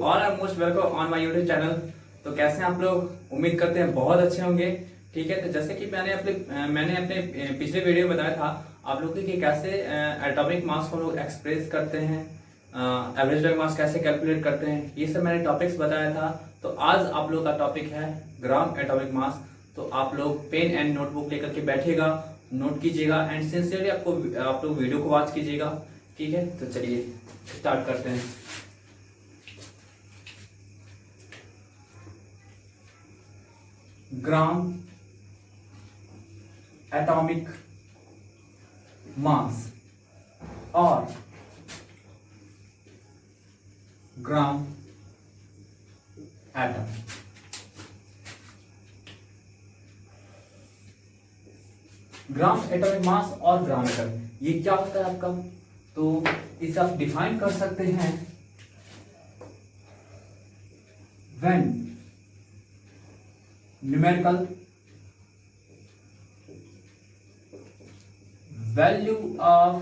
All are most welcome on my YouTube channel. तो कैसे हैं आप लोग? उम्मीद करते हैं बहुत अच्छे होंगे। ठीक है, तो जैसे कि मैंने अपने पिछले वीडियो में बताया था आप लोगों कि कैसे एटॉमिक मास को लोग एक्सप्रेस करते हैं, एवरेज एटॉमिक मास कैसे कैलकुलेट करते हैं, ये सब मैंने टॉपिक्स बताया था। तो आज आप लोग का टॉपिक है ग्राम एटॉमिक मास। तो आप लोग पेन एंड नोटबुक लेकर के बैठिएगा, नोट कीजिएगा एंड सिंसियरली आप लोग वीडियो को वॉच कीजिएगा। ठीक है, तो चलिए स्टार्ट करते हैं। ग्राम एटॉमिक मास और ग्राम एटम। ग्राम एटॉमिक मास और ग्राम एटम ये क्या होता है आपका? तो इसे आप डिफाइन कर सकते हैं when numerical value of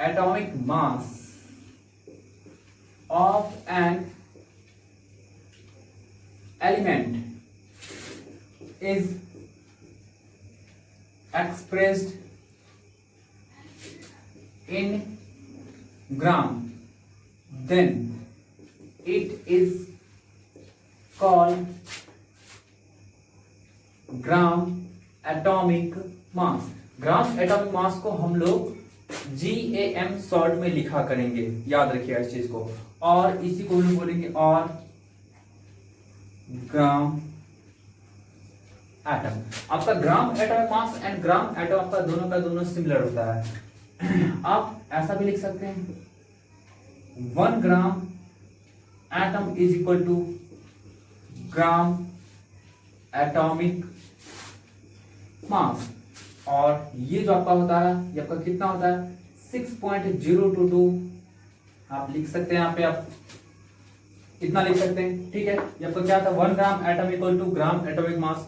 atomic mass of an element is expressed in gram, then it is called gram atomic mass. Gram atomic मास को हम लोग GAM शॉर्ट में लिखा करेंगे, याद रखिएगा इस चीज को। और इसी को हम बोलेंगे और ग्राम एटम। आपका gram atomic mass and gram atom आपका दोनों का दोनों सिमिलर होता है। आप ऐसा भी लिख सकते हैं 1 gram atom is equal to gram atomic mass. और ये जो आपका होता है ये आपका कितना होता है 6.022। आप लिख सकते हैं यहाँ पे, आप इतना लिख सकते हैं। ठीक है, ये आपका क्या था 1 gram atom equal to gram atomic mass.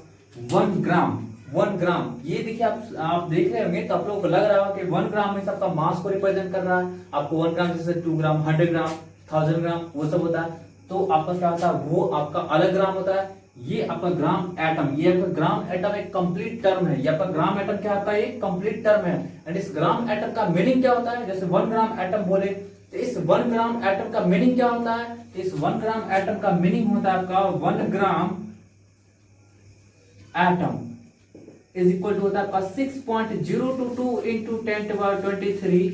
1 gram ये देखिए, आप देख रहे होंगे तो आप लोगों को लग रहा होगा कि 1 ग्राम में आपका मास को रिप्रेजेंट कर रहा है। आपको 1 ग्राम जैसे 2 ग्राम 100 ग्राम 1000 ग्राम वो सब होता है। तो आपका क्या होता है वो आपका अलग ग्राम होता है। ये आपका ग्राम एटम, ये आपका ग्राम एटम एक कंप्लीट टर्म है। ये आपका ग्राम एटम क्या होता है? एक कंप्लीट टर्म है। एंड इस ग्राम एटम का मीनिंग क्या होता है? जैसे 1 ग्राम एटम बोले तो इस 1 ग्राम एटम का मीनिंग क्या होता है? इस 1 ग्राम एटम का मीनिंग होता है आपका 1 gram atom is equal to होता है आपका 6.022 इंटू 10⁻23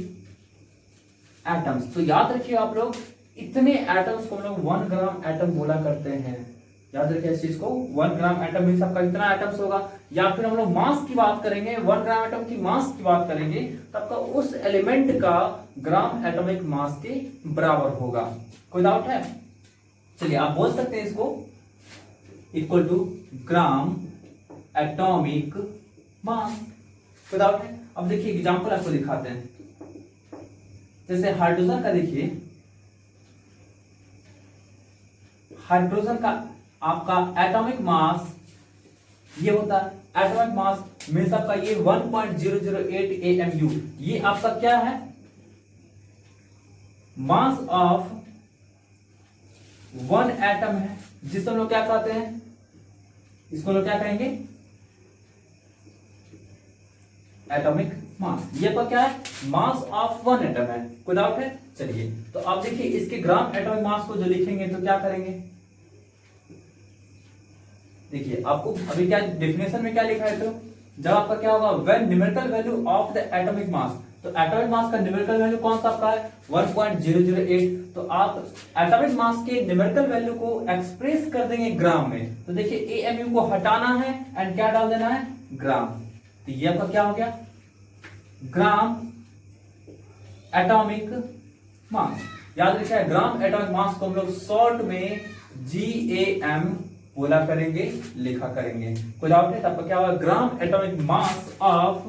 एटम्स। तो याद रखिए आप लोग, इतने एटम्स को हम लोग 1 ग्राम एटम बोला करते हैं। याद रखिए इस चीज को, 1 ग्राम एटम मींस आपका इतना एटम्स होगा। या फिर हम लोग मास की बात करेंगे, 1 ग्राम एटम की मास की बात करेंगे तो आपका उस एलिमेंट का ग्राम एटॉमिक मास के बराबर होगा। कोई डाउट है? चलिए आप बोल सकते हैं इसको equal to gram atomic mass. कोई डाउट है? अब देखिए एग्जांपल आपको दिखाते हैं। जैसे हाइड्रोजन का देखिए, हाइड्रोजन का आपका एटॉमिक मास ये होता है, एटॉमिक मास मींस आपका ये 1.008 AMU। ये आपका क्या है? मास ऑफ 1 एटम है, जिसे हम लोग क्या कहते हैं? इसको लोग क्या कहेंगे? Atomic mass. ये आपका क्या है? मास ऑफ 1 एटम है। कोई डाउट है? चलिए तो आप देखिए इसके ग्राम एटॉमिक मास को जो लिखेंगे तो क्या करेंगे? देखिए आपको अभी क्या डेफिनेशन में क्या लिखा है? तो जब आपका क्या होगा when numerical value of the atomic मास, तो एटॉमिक मास का न्यूमेरिकल वैल्यू कौन सा आपका है? 1.008। तो आप एटॉमिक मास के न्यूमेरिकल वैल्यू को एक्सप्रेस कर देंगे ग्राम में। तो देखिए AMU को हटाना है एंड क्या डाल देना है? ग्राम। तो ये आपका क्या हो गया? ग्राम एटॉमिक मास। याद रखिए ग्राम एटॉमिक मास को हम लोग शॉर्ट में GAM बोला करेंगे, लिखा करेंगे। कोई डाउट है? तब क्या होगा? ग्राम एटॉमिक मास ऑफ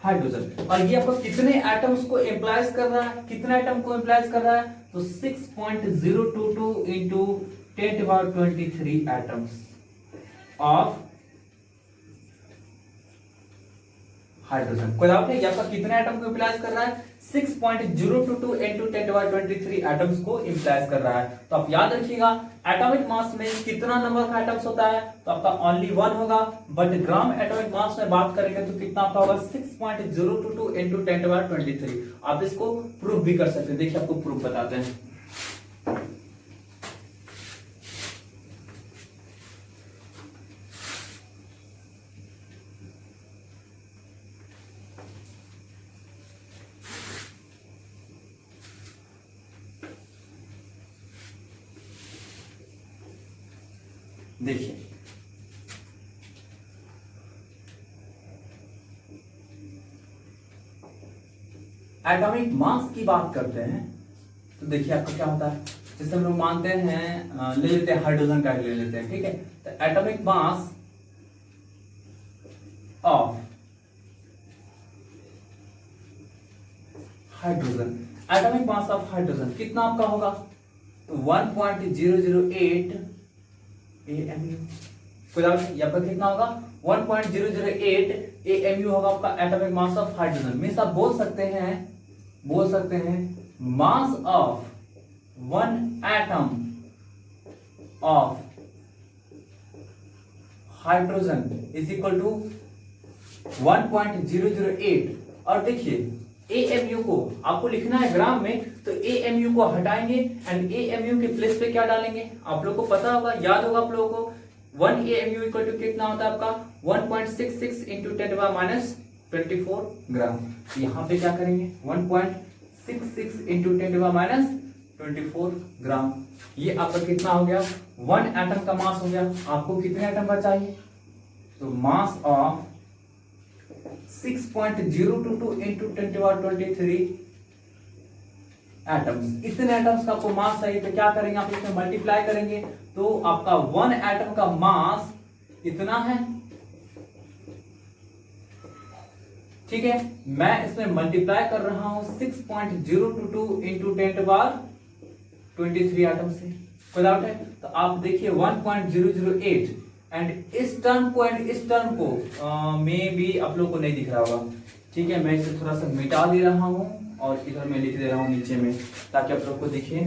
हाइड्रोजन। और ये आपको कितने एटम्स को इंप्लाइज कर रहा है? कितने एटम को इंप्लाइज कर रहा है? तो 6.022 इंटू 10⁻23 एटम्स ऑफ हाइड्रोजन। कोई डाउट है? ये आपका कितने एटम को इंप्लाइज कर रहा है? 6.022 into 10^23 एटम्स को इंप्लाइज कर रहा है। तो आप याद रखिएगा एटॉमिक मास में कितना नंबर का एटम्स होता है, तो आपका ओनली 1 होगा, बट ग्राम एटॉमिक मास में बात करेंगे तो कितना आपका होगा 6.022 into 10^23। आप इसको प्रूफ भी कर सकते हैं, देखिए आपको प्रूफ बताते हैं। देखिए एटॉमिक मास की बात करते हैं तो देखिए आपका क्या होता है, जैसे हम लोग मानते हैं ले लेते हैं हाइड्रोजन का ले लेते हैं, ठीक है। तो atomic mass of hydrogen, atomic mass of hydrogen कितना आपका होगा, तो 1.008 AMU। यहाँ पर कितना होगा 1.008 AMU होगा आपका atomic mass of hydrogen. Means आप बोल सकते हैं mass of one atom of hydrogen is equal to 1.008। और देखिए AMU को आपको लिखना है ग्राम में, तो AMU को हटाएंगे एंड AMU के प्लेस पे क्या डालेंगे, आप लोगों को पता होगा, याद होगा आप लोगों को 1 AMU इक्वल टू कितना होता है आपका 1.66 इंटू 10⁻24 ग्राम। यहाँ पे क्या करेंगे 1.66 इंटू 10⁻24 ग्राम। ये आपका कितना हो गया 1 एटम का मास हो गया। आपको कितने एटम का चाहिए, तो मास ऑफ 6.022 इंटू 10⁻23 एटम्स। इतने एटम्स का आपको मास चाहिए, तो क्या करेंगे आप इसमें मल्टीप्लाई करेंगे, तो आपका 1 एटम का मास इतना है, ठीक है। मैं इसमें मल्टीप्लाई कर रहा हूं 6.022 इंटू 10⁻23 एटम से, कोई डाउट है। तो आप देखिए 1.008 एंड इस टर्म को में भी आप लोग को नहीं दिख रहा होगा, ठीक है। मैं इसे थोड़ा सा मिटा दे रहा हूं और इधर मैं लिख दे रहा हूं नीचे में, ताकि आप लोग को दिखे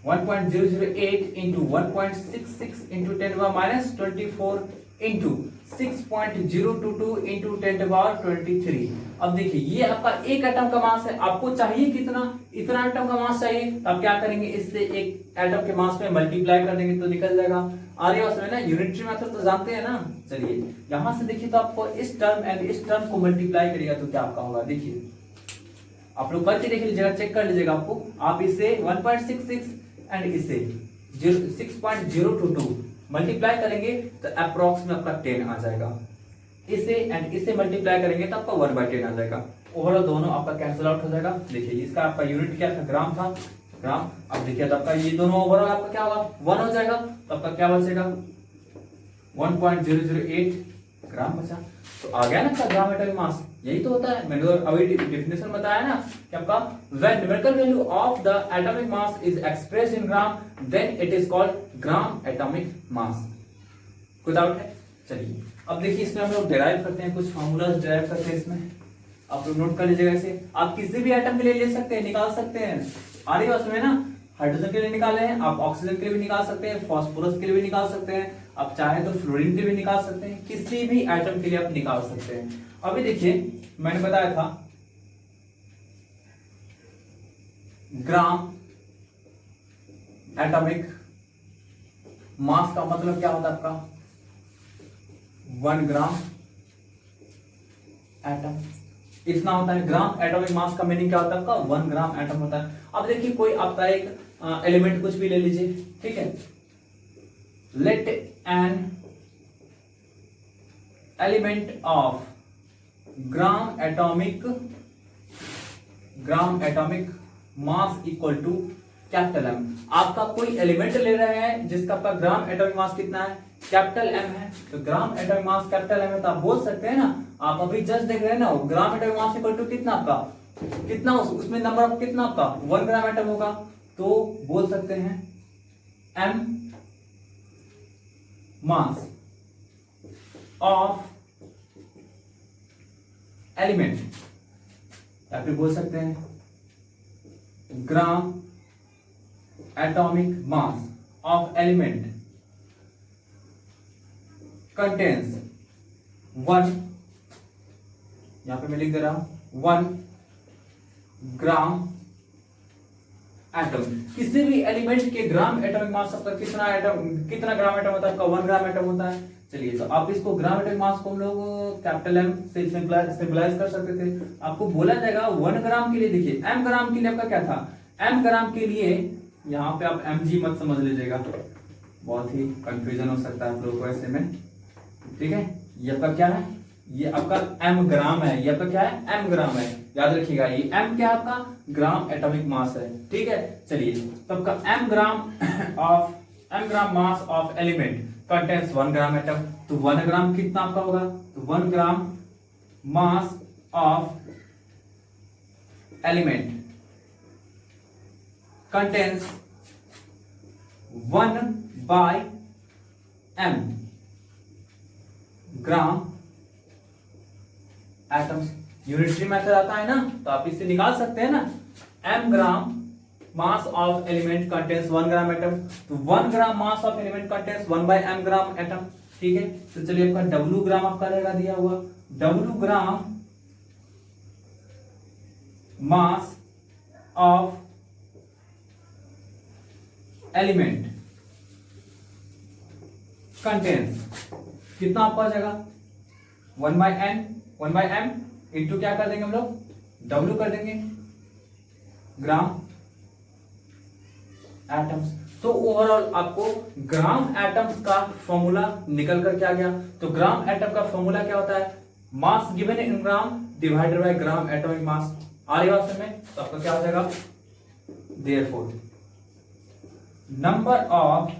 1.008 इंटू 1.66 इंटू 10⁻24 इंटू 6.022 इंटू 10⁻23। अब देखिए ये आपका एक एटम का मास है, आपको चाहिए कितना, इतना एटम का मास चाहिए, तो आप क्या करेंगे इससे एक एटम के मास में मल्टीप्लाई कर देंगे तो निकल जाएगा। आ रही है ना, यूनिटरी मेथड तो जानते हैं ना। चलिए यहां से देखिए, तो आपको इस टर्म एंड इस टर्म को मल्टीप्लाई करिएगा तो क्या आपका होगा, देखिए आप लोग करके देख लीजिएगा, चेक कर लीजिएगा। आपको आप इसे 1.66 एंड इसे 6.022 मल्टीप्लाई करेंगे तो अप्रोक्स में आपका 10 आ जाएगा। इसे एंड इसे मल्टीप्लाई करेंगे तो आपका 1/10 आ जाएगा। ओवरऑल दोनों आपका कैंसिल आउट हो जाएगा। देखिए इसका आपका यूनिट क्या था, ग्राम था, ग्राम। अब देखिए तो आपका ये दोनों ओवरऑल आपका क्या होगा 1 हो जाएगा, तो आपका क्या बचेगा 1.008 ग्राम बचा। तो आ गया ना आपका ग्राम एटॉमिक मास, यही तो होता है। मैंने अभी डेफिनेशन बताया ना कि आपका when numerical value of the atomic mass is expressed in gram then it is called gram atomic mass. कोई डाउट है? चलिए अब देखिए इसमें हम लोग डिराइव करते हैं, कुछ फार्मूलाज डिराइव करते हैं इसमें, आप लोग नोट कर लीजिएगा। इसे आप किसी भी एटम के लिए ले सकते हैं, निकाल सकते हैं। आ रही है उसमें ना, हाइड्रोजन के लिए निकाले हैं, आप ऑक्सीजन के लिए भी निकाल सकते हैं, फास्फोरस के लिए भी निकाल सकते हैं, आप चाहे तो फ्लोरीन के लिए भी निकाल सकते हैं, किसी भी एटम के लिए आप निकाल सकते हैं। अभी देखिए मैंने बताया था ग्राम एटॉमिक मास का मतलब क्या होता है आपका 1 ग्राम एटम, इतना होता है। ग्राम एटॉमिक मास का मीनिंग क्या होता है आपका 1 ग्राम एटम होता है। अब देखिए कोई आपका एक एलिमेंट कुछ भी ले लीजिए, ठीक है। Let an element of gram atomic mass equal to capital M. आपका कोई एलिमेंट ले रहे हैं जिसका आपका ग्राम एटॉमिक मास कितना है, कैपिटल एम है, तो gram atomic mass capital M है, तो आप बोल सकते हैं ना, आप अभी जस्ट देख रहे हैं ना, gram atomic mass equal to कितना आपका, कितना उसमें नंबर ऑफ कितना आपका 1 ग्राम एटम होगा, तो बोल सकते हैं एम मास ऑफ एलिमेंट, या फिर बोल सकते हैं ग्राम atomic mass of element contains 1, यहां पे मैं लिख दे रहा हूं 1 ग्राम एटम। किसी भी एलिमेंट के ग्राम एटॉमिक मास का कितना ग्राम एटम होता है? आपका 1 ग्राम एटम होता है। चलिए, तो आप इसको ग्राम एटॉमिक मास को हम लोग कैपिटल एम से सिंपलाइज कर सकते थे। आपको बोला जाएगा 1 ग्राम के लिए, देखिए एम ग्राम के लिए आपका क्या था? एम ग्राम के लिए यहाँ पे आप mg मत समझ लीजिएगा, बहुत ही कंफ्यूजन हो सकता है आप लोगों को ऐसे में, ठीक है। ये आपका क्या है? ये आपका m ग्राम है, ये आपका क्या है? m ग्राम है, याद रखिएगा। ये m क्या है? आपका ग्राम एटॉमिक मास है, ठीक है। चलिए, तो आपका m gram mass of element contains 1 gram atom. तो 1 ग्राम कितना आपका होगा? तो 1 gram mass of element contains 1/m gram atoms. Unitary method आता है ना, तो आप इससे निकाल सकते हैं ना। m gram mass of element contains 1 gram atom, तो 1 gram mass of element contains 1/m gram atom, ठीक है। तो चलिए, आपका w ग्राम आपका रहेगा दिया हुआ, w gram mass of element contains कितना आपका आ जाएगा? 1/m इंटू क्या कर देंगे हम लोग? w कर देंगे ग्राम एटम्स। तो ओवरऑल आपको ग्राम एटम्स का फॉर्मूला निकल कर क्या गया? तो ग्राम एटम का फॉर्मूला क्या होता है? Mass given in gram divided by gram atomic mass. आ रही बात में? तो आपका क्या हो जाएगा? Therefore number of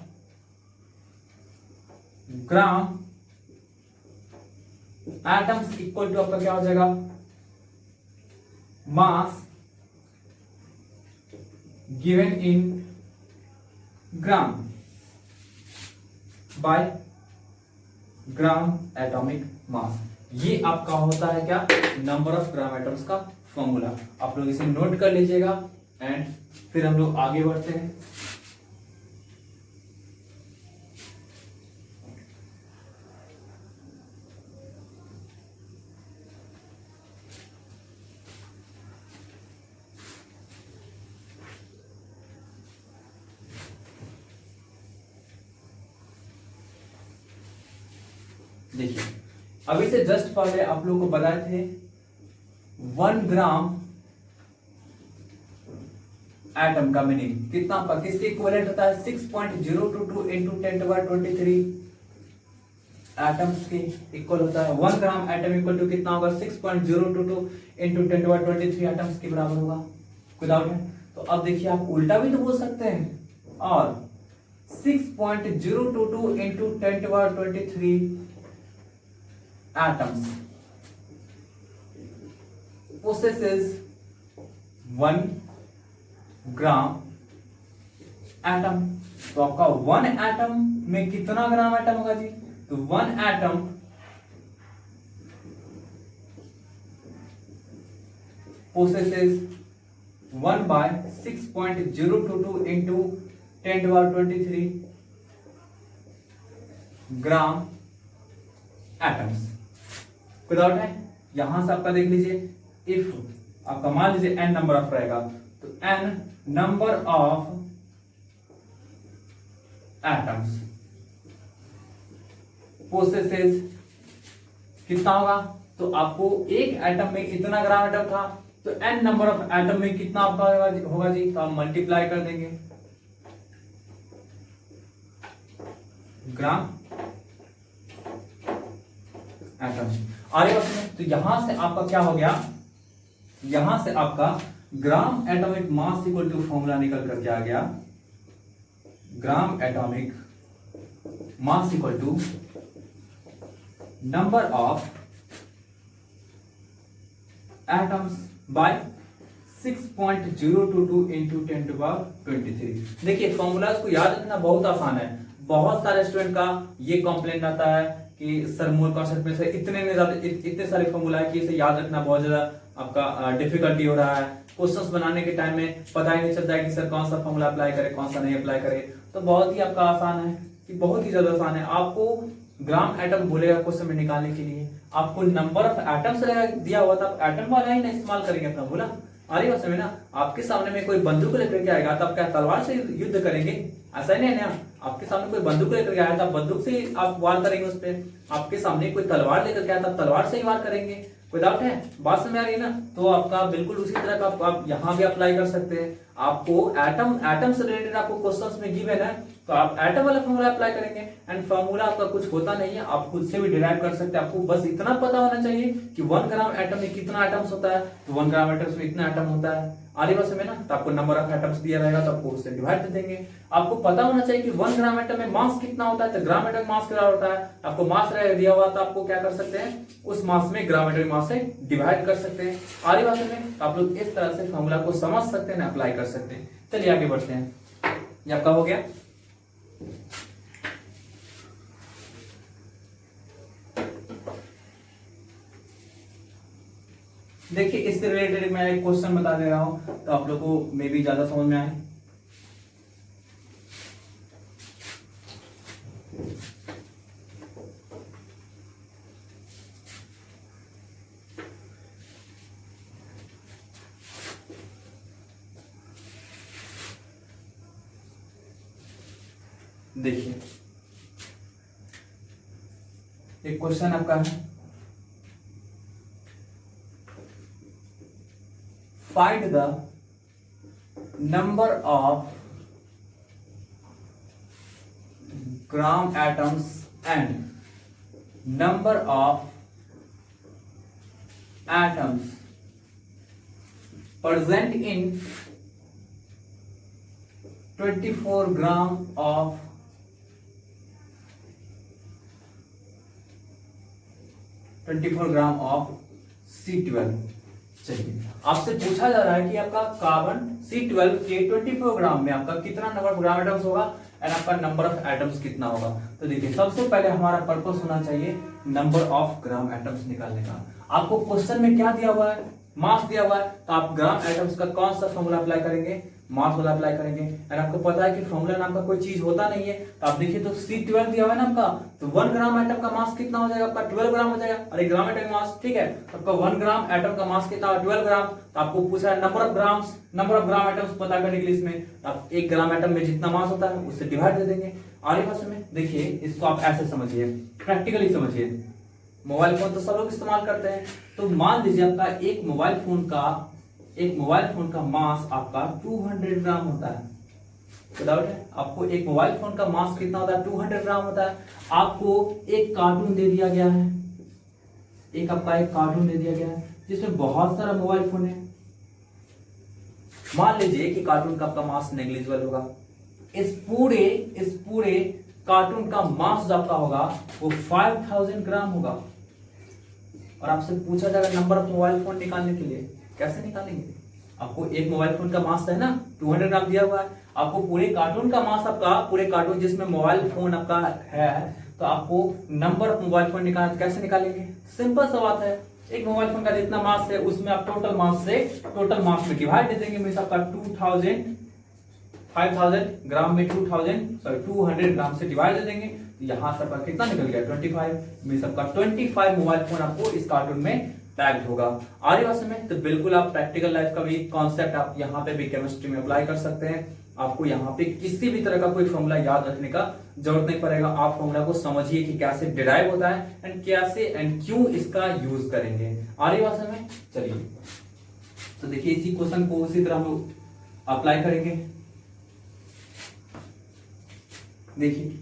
gram atoms equal to आपका क्या हो जाएगा? Mass given in gram by gram atomic mass. ये आपका होता है क्या? नंबर ऑफ ग्राम एटम्स का फॉर्मूला। आप लोग इसे नोट कर लीजिएगा एंड फिर हम लोग आगे बढ़ते हैं। देखिए, अभी से जस्ट पहले आप लोगों को बताए थे 1 ग्राम एटम का मीनिंग कितना आपका किसके इक्विवेलेंट होता है? 6.022 इंटू 10⁻23 एटम्स के इक्वल होता है। 1 ग्राम एटम इक्वल टू कितना होगा? 6.022 इंटू 10⁻23 एटम्स के बराबर होगा। कोई डाउट है? तो अब देखिए, आप उल्टा भी तो बोल सकते हैं, और 6.022 into 10⁻23 atoms possesses 1 gram atom. तो आपका 1 एटम में कितना ग्राम एटम होगा जी? तो 1 एटम possesses 1/6.022 into 10⁻23 ग्राम एटम्स। विदाउट है, यहां से आपका देख लीजिए, इफ आपका मान लीजिए n नंबर ऑफ रहेगा, तो n number of atoms possesses कितना होगा? तो आपको एक एटम में इतना ग्राम एटम था, तो n नंबर ऑफ एटम में कितना आपका होगा जी? तो आप मल्टीप्लाई कर देंगे ग्राम एटम्स। आगे बढ़ते हैं, तो यहां से आपका क्या हो गया? यहां से आपका gram atomic mass equal to formula निकल करके आ गया, gram atomic mass equal to number of atoms by 6.022 into 10⁻23। देखिए, फॉर्मूलाज को याद रखना बहुत आसान है। बहुत सारे स्टूडेंट का ये कंप्लेंट आता है कि सर मोल कॉन्सेप्ट में से इतने सारे फॉर्मूला है कि इसे याद रखना बहुत ज्यादा आपका डिफिकल्टी हो रहा है। क्वेश्चंस बनाने के टाइम में पता ही नहीं चलता है कि सर कौन सा फॉर्मूला अप्लाई करे कौन सा नहीं अप्लाई करे। तो बहुत ही आपका आसान है कि बहुत ही ज्यादा आसान है। आपको ग्राम एटम बोलेगा क्वेश्चन में निकालने के लिए, आपको नंबर ऑफ एटम्स दिया हुआ था, आप एटम वाला ही ना इस्तेमाल करेंगे अपना बोला। अरे बात समझे ना, आपके सामने में कोई बंदूक लेकर के आएगा तो आप क्या तलवार से युद्ध करेंगे? ऐसा नहीं है ना, आपके सामने कोई बंदूक लेकर के आया तो आप बंदूक से आप वार करेंगे उस पर। आपके सामने कोई तलवार लेकर के आया तो आप तलवार से ही वार करेंगे। कोई डाउट है? बात समझ आ रही है ना? तो आपका बिल्कुल उसी तरह का आप यहाँ भी अप्लाई कर सकते हैं। आपको एटम से रिलेटेड आपको क्वेश्चंस में गिवन है तो आप एटम वाला फॉर्मूला अप्लाई करेंगे। एंड फॉर्मूला आपका कुछ होता नहीं है, आप खुद से भी डिराइव कर सकते हैं। आपको बस इतना पता होना चाहिए कि 1 ग्राम एटम में कितना एटम्स होता है, तो 1 ग्राम एटम्स में इतना एटम होता है। आगे बात में ना, तो आपको नंबर ऑफ एटम्स दिया रहेगा तो आपको उससे डिवाइड कर देंगे। आपको पता होना चाहिए कि 1 ग्राम एटम में मास कितना होता है, तो ग्राम एटम मास कितना होता है। आपको मास दिया हुआ तो आपको क्या कर सकते हैं, उस मास में ग्राम एटम मास से डिवाइड कर सकते हैं। आगे बात में आप लोग इस तरह से फॉर्मूला को समझ सकते हैं, अप्लाई कर सकते हैं। चलिए आगे बढ़ते हैं। ये आपका हो गया। देखिए इससे रिलेटेड मैं एक क्वेश्चन बता दे रहा हूं तो आप लोगों को मे भी ज्यादा समझ में आए। देखिए एक क्वेश्चन आपका है, find the number of gram atoms and number of atoms present in 24 gram of 24 gram of C12। चलिए आपसे पूछा जा रहा है कि आपका कार्बन C12 के 24 ग्राम में आपका कितना नंबर ऑफ ग्राम एटम्स होगा एंड आपका नंबर ऑफ एटम्स कितना होगा। तो देखिए सबसे पहले हमारा पर्पस होना चाहिए नंबर ऑफ ग्राम एटम्स निकालने का। आपको क्वेश्चन में क्या दिया हुआ है, मास दिया हुआ है, तो आप ग्राम एटम्स का कौन सा फॉर्मूला अप्लाई करेंगे, मास वाला अप्लाई करेंगे। एंड आपको पता है कि फॉर्मूला नाम का कोई चीज होता नहीं है, तो आप देखिए तो C12 दिया हुआ है ना आपका, तो 1 ग्राम एटम का मास कितना हो जाएगा आपका 12 ग्राम हो जाएगा। अरे ग्राम एटम मास ठीक है, आपका 1 ग्राम एटम का मास कितना 12 ग्राम। तो आपको पूछ रहा है नंबर ऑफ ग्राम एटम्स पता करने के लिए इसमें आप 1 ग्राम एटम में जितना मास होता है उससे डिवाइड दे देंगे। आगे भाषा में देखिए इसको आप ऐसे समझिए, प्रैक्टिकली समझिए। मोबाइल फोन तो सब लोग इस्तेमाल करते हैं, तो मान लीजिए आपका एक मोबाइल फोन का मास आपका 200 ग्राम होता है। तो डाउट है आपको एक मोबाइल फोन का मास कितना होता है, 200 ग्राम होता है। आपको एक कार्टून दे दिया गया है, एक कार्टून दे दिया गया है जिसमें बहुत सारा मोबाइल फोन है। मान लीजिए कि कार्टून का आपका मास नेग्लिजिबल होगा। इस पूरे कार्टून का मास जो आपका होगा वो 5000 ग्राम होगा। और आपसे पूछा जाएगा नंबर ऑफ मोबाइल फोन निकालने के लिए, कैसे निकालेंगे। आपको एक मोबाइल फोन का मास है ना 200 ग्राम दिया हुआ है, आपको पूरे कार्टून का मास आपका, पूरे कार्टून जिसमें मोबाइल फोन आपका है, तो आपको नंबर ऑफ मोबाइल फोन निकालना, कैसे निकालेंगे। सिंपल सा बात है, एक मोबाइल फोन का जितना मास है उसमें आप टोटल मास में डिवाइड दे देंगे। मींस आपका 5000 ग्राम में 200 ग्राम से डिवाइड दे देंगे। यहां से आपका कितना निकल गया 25। मींस आपका 25 मोबाइल फोन आपको इस कार्टून में पैक्ड होगा। आगे बात में तो बिल्कुल आप प्रैक्टिकल लाइफ का भी कॉन्सेप्ट आप यहाँ पे भी केमिस्ट्री में अप्लाई कर सकते हैं। आपको यहाँ पे किसी भी तरह का कोई फॉर्मूला याद रखने का जरूरत नहीं पड़ेगा। आप फॉर्मूला को समझिए कि कैसे डिराइव होता है एंड कैसे एंड क्यों इसका यूज करेंगे। आगे बात में चलिए तो देखिए इसी क्वेश्चन को उसी तरह हम अप्लाई करेंगे। देखिए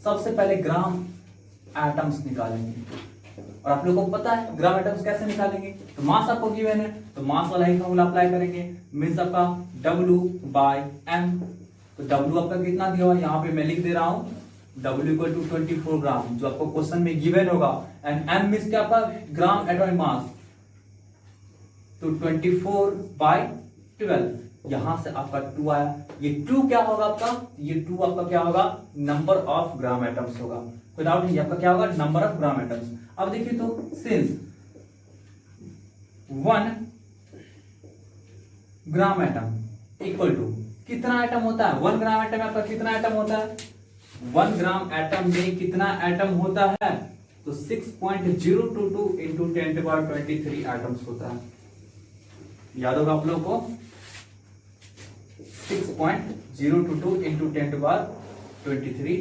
सबसे पहले ग्राम एटम्स निकालेंगे और आप लोगों को पता है ग्राम एटम्स कैसे निकालेंगे। तो मास आपको गिवन है तो मास वाला ही फॉर्मूला अप्लाई करेंगे। मींस आपका W/m। तो W आपका कितना दिया हुआ है यहाँ पे मैं लिख दे रहा हूं W = 24 ग्राम जो आपको क्वेश्चन में गिवन होगा। एंड m मींस क्या आपका ग्राम एटॉमिक मास, तो 24/12 यहां से आपका 2 आया। ये 2 क्या होगा आपका, ये 2 आपका क्या होगा नंबर ऑफ ग्राम एटम्स होगा। विदाउट ही आपका क्या होगा, नंबर ऑफ ग्राम एटम्स। अब देखिए तो since 1 gram atom equal to कितना एटम होता है, 1 ग्राम एटम में आपका कितना एटम होता है, 1 ग्राम एटम में कितना एटम होता है, तो 6.022 इंटू 10⁻23 एटम्स होता है। याद होगा आप लोगों को, 6.022 इंटू 10⁻23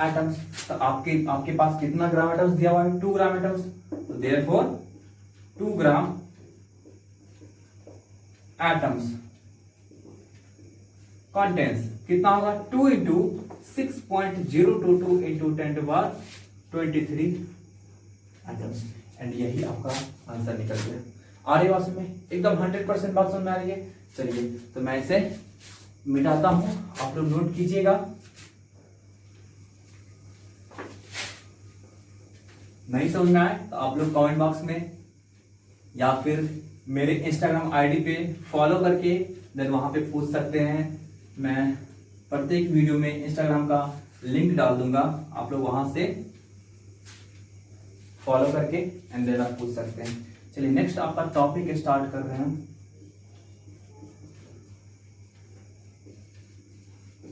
एटम्स। तो आपके पास कितना ग्राम एटम्स दिया हुआ है, 2 ग्राम एटम्स। तो देयरफॉर 2 ग्राम एटम्स कंटेंस कितना होगा, 2 इंटू 6.022 इंटू 10⁻23 एटम्स। एंड यही आपका आंसर निकल गया। आ रही बात में एकदम 100% बात समझ में आ रही है। चलिए तो मैं इसे मिटाता हूं, आप लोग नोट कीजिएगा। नहीं समझ में आए तो आप लोग कमेंट बॉक्स में या फिर मेरे इंस्टाग्राम आईडी पे फॉलो करके देन वहां पे पूछ सकते हैं। मैं प्रत्येक वीडियो में इंस्टाग्राम का लिंक डाल दूंगा, आप लोग वहां से फॉलो करके एंड देन आप पूछ सकते हैं। चलिए नेक्स्ट आपका टॉपिक स्टार्ट कर रहे हैं,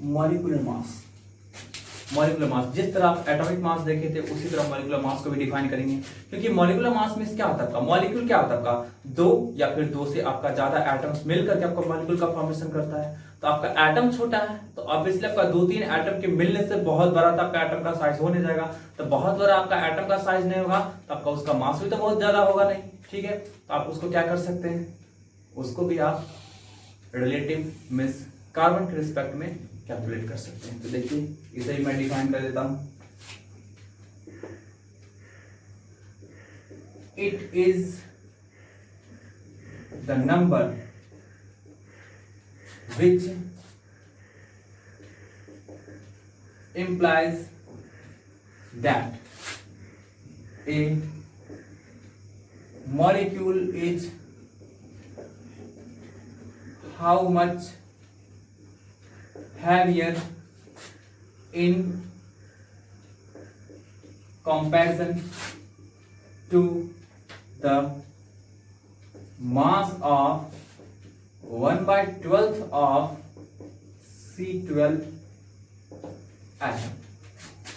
मॉलिक्यूलर मास। मॉलिक्यूलर मास, जिस तरह आप एटॉमिक मास देखे थे उसी तरह मॉलिक्यूलर मास को भी डिफाइन करेंगे। क्योंकि मॉलिक्यूलर मास में क्या होता है आपका, मॉलिक्यूल क्या होता है आपका, 2 या फिर 2 से आपका ज्यादा एटम्स मिलकर के आपका मॉलिक्यूल का फॉर्मेशन करता है। तो आपका एटम छोटा है तो ऑब्वियसली आपका 2-3 एटम के मिलने से बहुत बड़ा तो आपका एटम का साइज हो नहीं जाएगा। तो बहुत बड़ा आपका एटम का साइज नहीं होगा तो आपका उसका मास भी तो बहुत ज्यादा होगा नहीं, ठीक है। तो आप उसको क्या कर सकते हैं, उसको भी आप रिलेटिव मींस कार्बन के रिस्पेक्ट में कैलकुलेट कर सकते हैं। तो देखिए इसे ही मैं डिफाइन कर देता हूं, it is the number which implies that a molecule is how much heavier in comparison to the mass of 1/12 of C12 atom.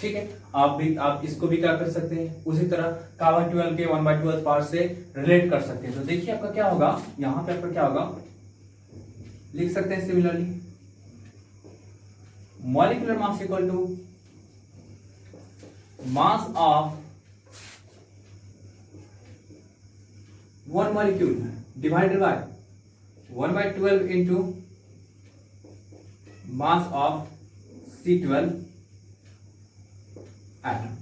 ठीक है, आप इसको भी क्या कर सकते हैं, उसी तरह कार्बन 12 के 1/12 पार्ट से रिलेट कर सकते हैं। तो देखिए आपका क्या होगा, यहां पे आपका क्या होगा, लिख सकते हैं similarly molecular mass equal to mass of 1 molecule divided by 1/12 into mass of C12 atom.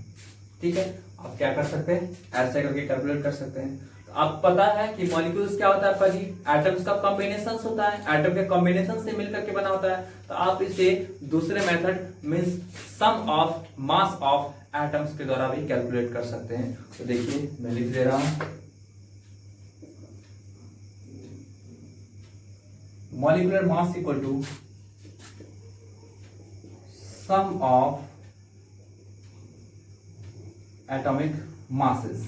ठीक है, आप क्या कर सकते हैं, ऐसे करके कैलकुलेट कर सकते हैं। तो आप पता है कि मॉलिक्यूल्स क्या होता है आपका जी, एटम्स का कॉम्बिनेशन होता है, एटम के कॉम्बिनेशन से मिलकर के बना होता है। तो आप इसे दूसरे method means sum of mass of atoms के द्वारा भी कैलकुलेट कर सकते हैं। तो देखिए मैं लिख दे रहा हूं, molecular mass equal to sum of atomic masses।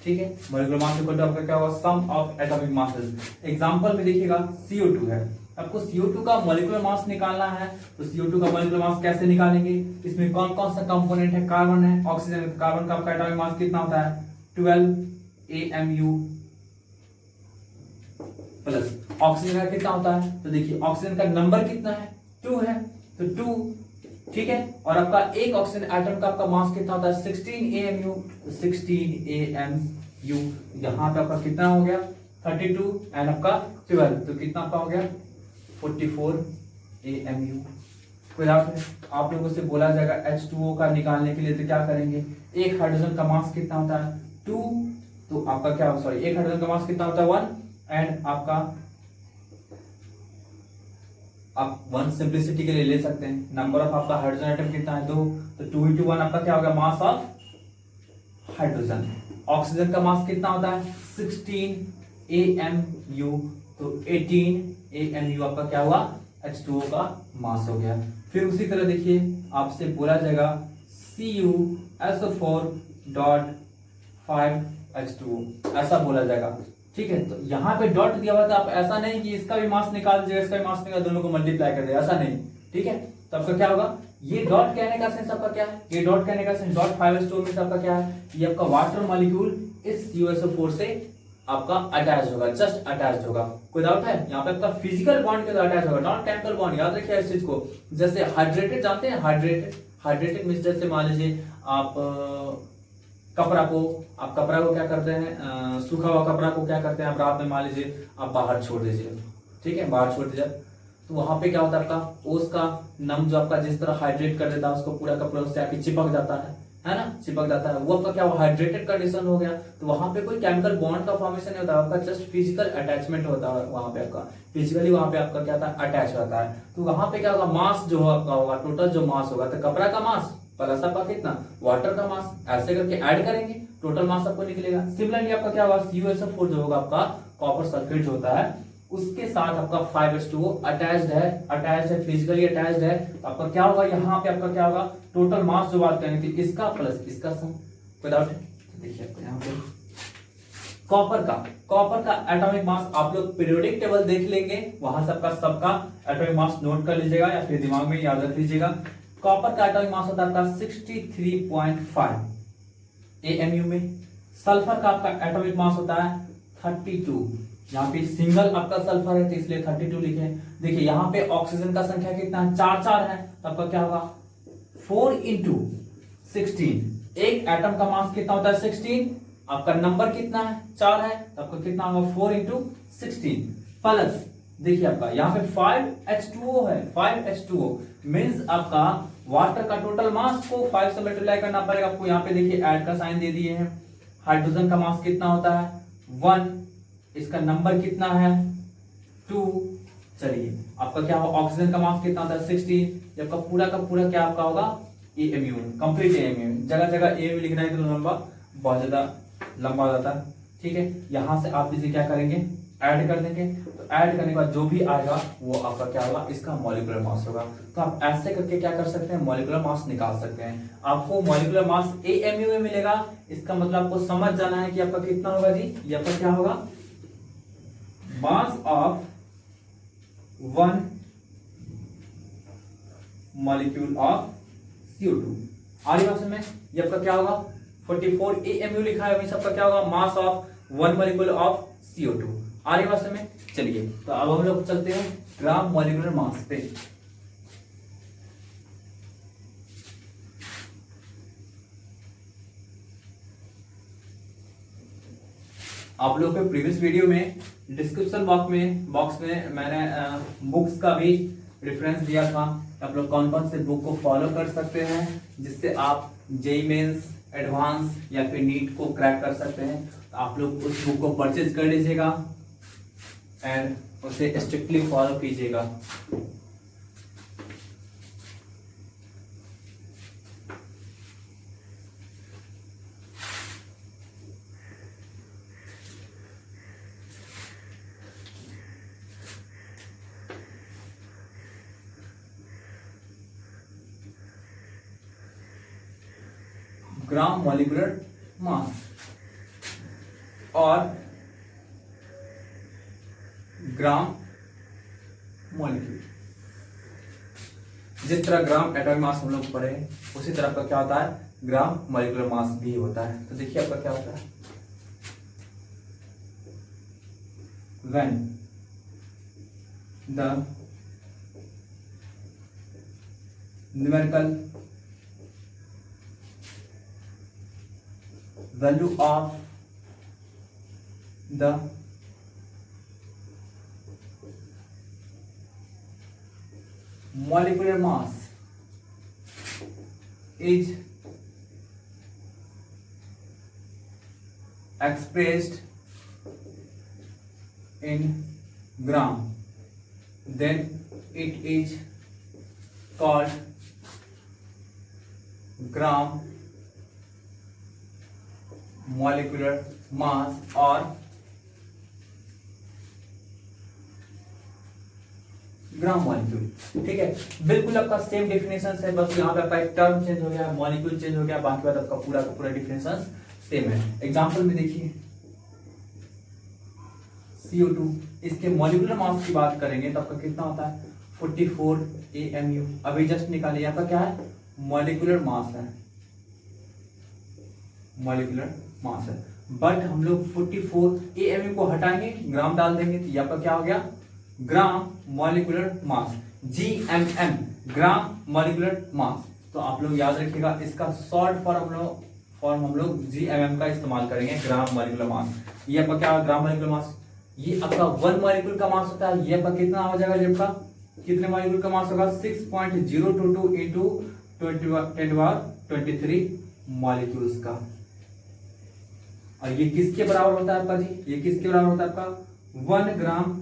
ठीक है, molecular mass equal to आपका क्या होगा, sum of atomic masses। Example में देखिएगा CO2 है, आपको CO2 का molecular mass निकालना है। तो CO2 का molecular mass कैसे निकालेंगे, इसमें कौन कौन सा कंपोनेंट है, कार्बन है, ऑक्सीजन। कार्बन का आपका एटॉमिक मास कितना होता है, 12 AMU प्लस ऑक्सीजन का कितना होता है, तो देखिए ऑक्सीजन का नंबर कितना है, 2 है, तो 2। ठीक है, और आपका एक ऑक्सीजन एटम का आपका मास कितना होता है, 16 AMU। तो 16 AMU यहां पे आपका कितना हो गया, 32 एंड आपका 12, तो कितना आपका हो गया 44 AMU। कोई आप लोगों से बोला जाएगा H2O का निकालने के लिए, तो क्या करेंगे, एक हाइड्रोजन का मास कितना होता है 2, तो आपका क्या, सॉरी, एक हाइड्रोजन का मास कितना होता है 1, एंड आपका आप 1 सिंप्लिसिटी के लिए ले सकते हैं। नंबर ऑफ आपका हाइड्रोजन एटम कितना है 2, तो 2 into 1 आपका क्या होगा, मास ऑफ हाइड्रोजन। ऑक्सीजन का मास कितना होता है 16 AMU, तो 18 AMU आपका क्या हुआ, H2O का मास हो गया। फिर उसी तरह देखिए आपसे बोला जाएगा CuSO4.5H2O, ऐसा बोला जाएगा। ठीक है, तो यहाँ पे डॉट दिया हुआ था, आप ऐसा नहीं कि इसका भी मास निकाल दीजिएगा इसका भी मास निकाल, दोनों को मल्टीप्लाई कर दिया, ऐसा नहीं। ठीक है, तो आपका क्या होगा, ये डॉट कहने का सेंस आपका क्या है, ये डॉट कहने का सेंस डॉट 5H2O में आपका क्या है, ये आपका वाटर मॉलिक्यूल इस CuSO4 से आपका अटैच होगा, जस्ट अटैच होगा। कोई डाउट है, यहाँ पे आपका फिजिकल बॉन्ड के द्वारा अटैच होगा, नॉट केमिकल बॉन्ड, याद रखिए इस चीज को। जैसे हाइड्रेटेड जानते हैं, हाइड्रेटेड मींस जैसे मान लीजिए आप कपड़ा को क्या करते हैं, सूखा हुआ कपड़ा को क्या करते हैं आप रात में मान लीजिए आप बाहर छोड़ दीजिए, ठीक है, बाहर छोड़ दीजिए, तो वहां पे क्या होता है आपका ओस का नम जो आपका जिस तरह हाइड्रेट कर देता है उसको पूरा का पूरा उससे आके चिपक जाता है ना, चिपक जाता है, वो आपका क्या हुआ, हाइड्रेटेड कंडीशन हो गया। तो वहां पे कोई केमिकल बॉन्ड का फॉर्मेशन नहीं होता, आपका जस्ट फिजिकल अटैचमेंट होता है, वहां पे आपका फिजिकली वहां पे आपका क्या था, अटैच होता है। तो वहां पे क्या होगा, मास जो आपका होगा, टोटल जो मास होगा, तो कपड़ा का मास प्लस आपका कितना वाटर का मास, ऐसे करके ऐड करेंगे, टोटल मास आपको निकलेगा। सिमिलरली आपका क्या होगा, CuSO4 जो होगा आपका कॉपर सल्फेट जो होता है उसके साथ आपका 5H2O अटैच्ड है, फिजिकली अटैच्ड है, तो आपका क्या होगा, यहाँ पे आपका क्या होगा, टोटल मास जो बात करेंगे इसका प्लस इसका सम। कोई डाउट है, देखिए आपको यहाँ पे कॉपर का एटॉमिक मास आप लोग पीरियोडिक टेबल देख लेंगे, वहां से आपका सबका एटॉमिक मास नोट कर लीजिएगा या फिर दिमाग में याद रख लीजिएगा। कॉपर का एटॉमिक मास होता है आपका 63.5 AMU में। सल्फर का आपका एटॉमिक मास होता है 32, यहाँ पे सिंगल आपका सल्फर है तो इसलिए 32 लिखे। देखिए यहाँ पे ऑक्सीजन का संख्या कितना है, 4 है, तो आपका क्या होगा 4 × 16, एक एटम का मास कितना होता है 16, आपका नंबर कितना है 4 है, तो आपका कितना होगा 4 × 16 प्लस देखिए आपका यहाँ पे 5H2O है, 5H2O मींस आपका वाटर का टोटल मास को 5 से मल्टीप्लाई करना पड़ेगा आपको। यहाँ पे देखिए ऐड का साइन दे दिए हैं। हाइड्रोजन का मास कितना होता है 1, इसका नंबर कितना है 2। चलिए आपका क्या होगा, ऑक्सीजन का मास कितना होता है 16, आपका पूरा का पूरा क्या आपका होगा AMU, कंप्लीट AMU, जगह जगह AMU लिखना है तो लंबा बहुत ज्यादा लंबा हो जाता है। ठीक है, यहां से आप इसे क्या करेंगे, ऐड कर देंगे, तो ऐड करने के बाद जो भी आएगा वो आपका क्या होगा, इसका मॉलिक्यूलर मास होगा। तो आप ऐसे करके क्या कर सकते हैं, मॉलिक्यूलर मास निकाल सकते हैं। आपको मॉलिक्यूलर मास AMU में मिलेगा, इसका मतलब आपको समझ जाना है कि आपका कितना होगा जी, ये आपका क्या होगा, मास ऑफ 1 मॉलिक्यूल ऑफ CO2। आगे ऑप्शन में ये आपका क्या होगा 44 AMU लिखा है, वही सबका क्या होगा, मास ऑफ 1 मॉलिक्यूल ऑफ CO2। आगे ऑप्शन में चलिए, तो अब हम लोग चलते हैं ग्राम मॉलिक्यूलर मास पे। आप लोग के प्रीवियस वीडियो में डिस्क्रिप्शन बॉक्स में मैंने बुक्स का भी रेफरेंस दिया था, आप लोग कौन कौन से बुक को फॉलो कर सकते हैं जिससे आप जेईई मेंस, एडवांस या फिर नीट को क्रैक कर सकते हैं। तो आप लोग उस बुक को परचेज कर लीजिएगा एंड उसे स्ट्रिक्टली फॉलो कीजिएगा। ग्राम मॉलिक्यूलर मास और ग्राम मॉलिक्यूल, जिस तरह ग्राम एटॉमिक मास हम लोग पढ़े उसी तरह का क्या होता है, ग्राम मॉलिक्यूलर मास भी होता है। तो देखिए आपका क्या होता है, when the numerical value of the molecular mass is expressed in gram, then it is called gram molecular mass or gram molecule. ठीक है, बिल्कुल आपका सेम डेफिनेशन है, बस यहाँ पे आपका एक टर्म चेंज हो गया, मॉलिक्यूल चेंज हो गया, बाकी बात आपका पूरा का पूरा डेफिनेशन सेम है। एग्जांपल में देखिए CO2, इसके मॉलिक्यूलर मास की बात करेंगे तो आपका कितना होता है 44 AMU। अभी जस्ट निकालिए, यहाँ पर क्या है मॉलिक्यूलर मास है, मॉलिक्यूलर मास है, बट हम लोग 44 AMU को हटाएंगे, ग्राम डाल देंगे, तो यहाँ पर क्या हो गया gram molecular mass, GMM, gram molecular mass. तो आप लोग याद रखिएगा, इसका शॉर्ट फॉर्म हम लोग GMM का इस्तेमाल करेंगे, ग्राम मॉलिक्यूलर मास। ये आपका क्या ग्राम मॉलिक्यूलर मास, ये आपका 1 मॉलिक्यूल का मास होता है, ये आपका कितना हो जाएगा, जब का कितने मॉलिक्यूल का मास होगा 6.022 इंटू 10⁻23 मॉलिक्यूल्स का। और ये किसके बराबर होता है आपका जी, ये किसके बराबर होता है आपका 1 ग्राम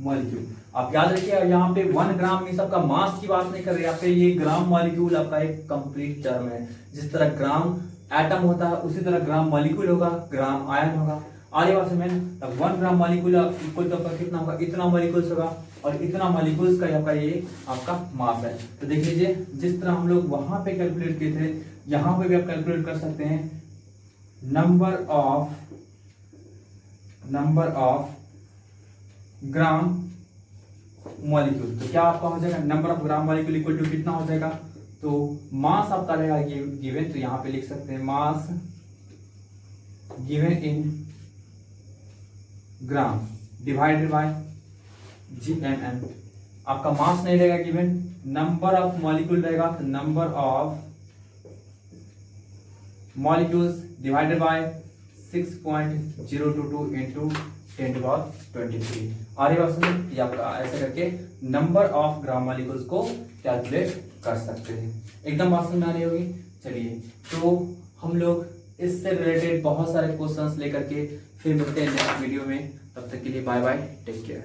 मॉलिक्यूल। आप याद रखिए यहाँ पे 1 ग्राम में सबका मास की बात नहीं कर रहे, यहाँ पे ये ग्राम मॉलिक्यूल आपका एक कंप्लीट टर्म है। जिस तरह ग्राम एटम होता है उसी तरह ग्राम मॉलिक्यूल होगा, ग्राम आयन होगा। आगे बात समझ, 1 ग्राम मॉलिक्यूल इक्वल टू आपका कितना होगा, इतना मॉलिक्यूल्स होगा, और इतना मॉलिक्यूल्स का आपका ये आपका मास है। तो देख लीजिए, जिस तरह हम लोग वहां पे कैलकुलेट किए थे, यहाँ पे भी आप कैलकुलेट कर सकते हैं नंबर ऑफ ग्राम मॉलिक्यूल। तो क्या आपका हो जाएगा number of gram molecule equal to कितना हो जाएगा, तो मास आपका रहेगा गिवन, तो यहाँ पे लिख सकते हैं मास given in gram divided bye GMM। आपका मास नहीं रहेगा गिवन, नंबर ऑफ मॉलिक्यूल रहेगा, तो number of molecules divided by 6.022 into 10⁻23। आगे बात सुनिए, आपका ऐसे करके नंबर ऑफ ग्राम मॉलिक्यूल्स को कैलकुलेट कर सकते हैं। एकदम बात समझ में आ रही होगी। चलिए, तो हम लोग इससे रिलेटेड बहुत सारे क्वेश्चंस लेकर के फिर मिलते हैं नेक्स्ट वीडियो में। तब तक के लिए बाय बाय, टेक केयर।